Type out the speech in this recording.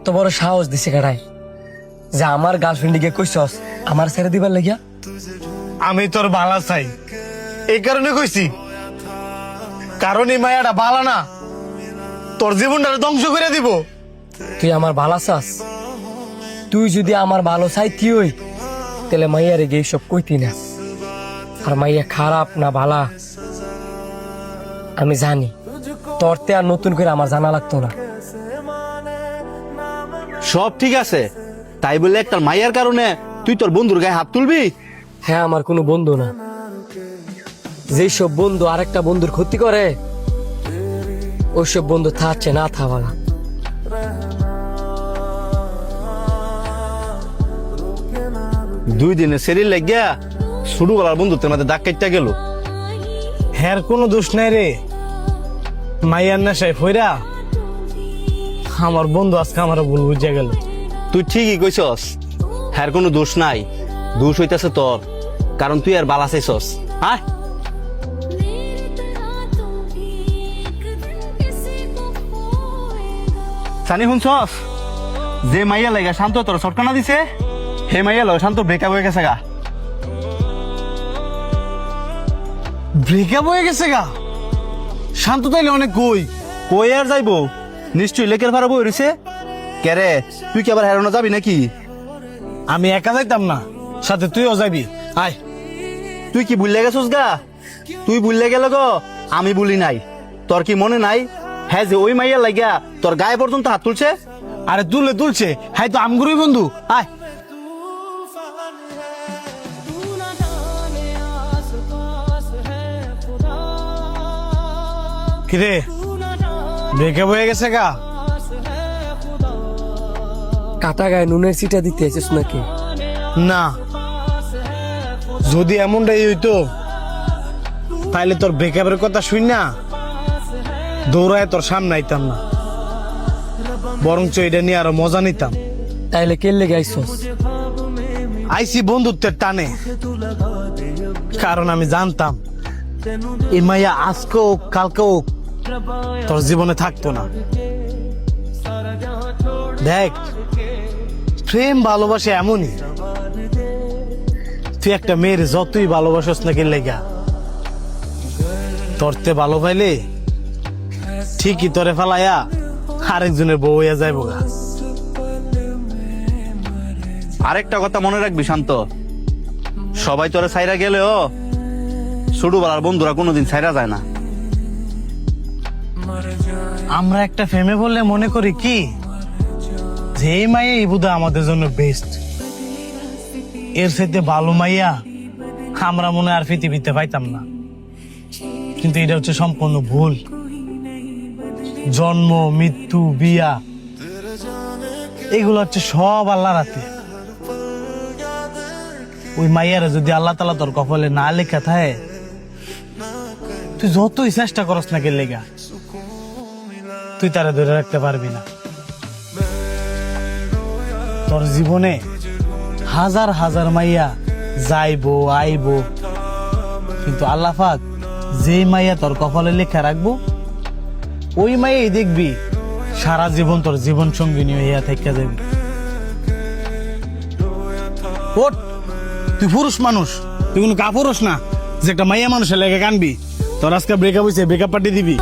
এত বড় সাহস দিছে কেডাই যে আমার গার্লফ্রেন্ডকে কইছস আমার ছেড়ে দিবার লাগিয়া? আমি তোর ভালা চাই এই কারণে কইছি, কারণ এই মায়াটা ভালা না, তোর জীবনটা ধ্বংস করে দিব। তুই আমার ভালো চাস? তুই যদি আমার ভালো চাইতি হই তাহলে মাইয়ারে গিয়ে সব কইতি না। আর মাইয়া খারাপ না ভালা আমি জানি, তোর তে আর নতুন করে আমার জানা লাগতো না। সব ঠিক আছে, তাই বলে একটা মাইয়ার কারণে তুই তোর বন্ধুর গায়ে হাত তুলবি? হ্যাঁ, আমার কোনো বন্ধু না। যেই সব বন্ধু আরেকটা বন্ধুর ক্ষতি করে ওইসব বন্ধু থাকছে না থাকা। দুই দিনে শরীর লাগিয়া ছোটবেলার বন্ধুত্বের মধ্যে দাগ কাটতে গেল। হ্যার কোনো দোষ নাই রে, মাইয়ার নেশায় ফইরা আমার বন্ধু আজকে আমার ভুল বুঝে গেল। তুই ঠিকই কইছস, হ্যার কোনো দোষ নাই, দোষ হইতাছে তোর, কারণ তুই আর বালা চাইছস। হ্যাঁ, সানি শুনছস, যে মাইয়া লাগা শান্ত তোর শটকানা দিছে, হে মাইয়া লয় শান্ত ব্রেকআপ হয়ে গেছে গা। ব্রেকআপ হয়ে গেছে গা? শান্ত তাইলে অনেক কই কই আর যাইবো, নিশ্চয়ই লেকের ভাড়া বই রইছে। কেরে, তুই কি আবার হেরানো যাবি নাকি? আমি একা যাইতাম না, সাথে তুইও যাবি। আয়। তুই কি ভুললে গেছস গা? তুই ভুললে গেল গো, আমি বলি নাই। তোর কি মনে নাই হ্যাঁ যে ওই মাইয়া লাগিয়া তোর গায়ে পর্যন্ত হাত তুলছে? আরে তুলছে, হ্যাঁ তো আমগুরই বন্ধু। আয়। কিরে, ব্রেকআপ হয়ে গেছে গা? কাটা গায়ে নুনের সিটা দিতে এসেছ নাকি? না, যদি এমনটাই হইতো তাইলে তোর ব্রেকআপের কথা শুন না দৌড়ায় তোর সামনে আইতাম না, বরঞ্চ এটা নিয়ে আরো মজা নিতাম। তাইলে কে লেগে আইসস? আইসি বন্ধুত্বের টানে, কারণ আমি জানতাম এই মাইয়া আজকে হোক কালকে হোক তোর জীবনে থাকতো না। দেখ, প্রেম ভালোবাসা এমনই, তুই একটা মেয়ের যতই ভালোবাসস না কে লেগা, তোরতে ভালো পাইলে ঠিকই তোরে ফেলাইয়া আরেকজনের বউ হইয়া যাইবো গা। আরেকটা কথা মনে রাখবি শান্ত, সবাই তোরে ছাইরা গেলেও ছোটবেলার বন্ধুরা কোনোদিন ছাইরা যায় না। আমরা একটা ফেমে বললে মনে করি কি যে এই মাইয়া এই বুধ আমাদের জন্য বেস্ট, এর সাথে ভালো মাইয়া আমরা মনে আর পৃথিবীতে পাইতাম না। কিন্তু এটা হচ্ছে সম্পূর্ণ ভুল। জন্ম, মৃত্যু, বিয়া এগুলো হচ্ছে সব আল্লাহর হাতে। ওই মাইয়ারে যদি আল্লাহ তাআলা তোর কপালে না লেখা থাকে, তুই যতই চেষ্টা করস না কে লেগা তুই তারা ধরে রাখতে পারবি না। তোর জীবনে হাজার হাজার মাইয়া যাইবো আইবো, কিন্তু আল্লাহ পাক যেই মাইয়া তোর কপালে লেখা রাখবো ওই মাইয়াই দেখবি সারা জীবন তোর জীবন সঙ্গিনী হইয়া থেকে যাবি। ওঠ, তুই পুরুষ মানুষ, তুই কোনো কাপুরুষ না যে একটা মাইয়া মানুষের লেগে কানবি। তোর আজকে ব্রেকআপ হয়েছে, ব্রেকআপ পার্টি দিবি।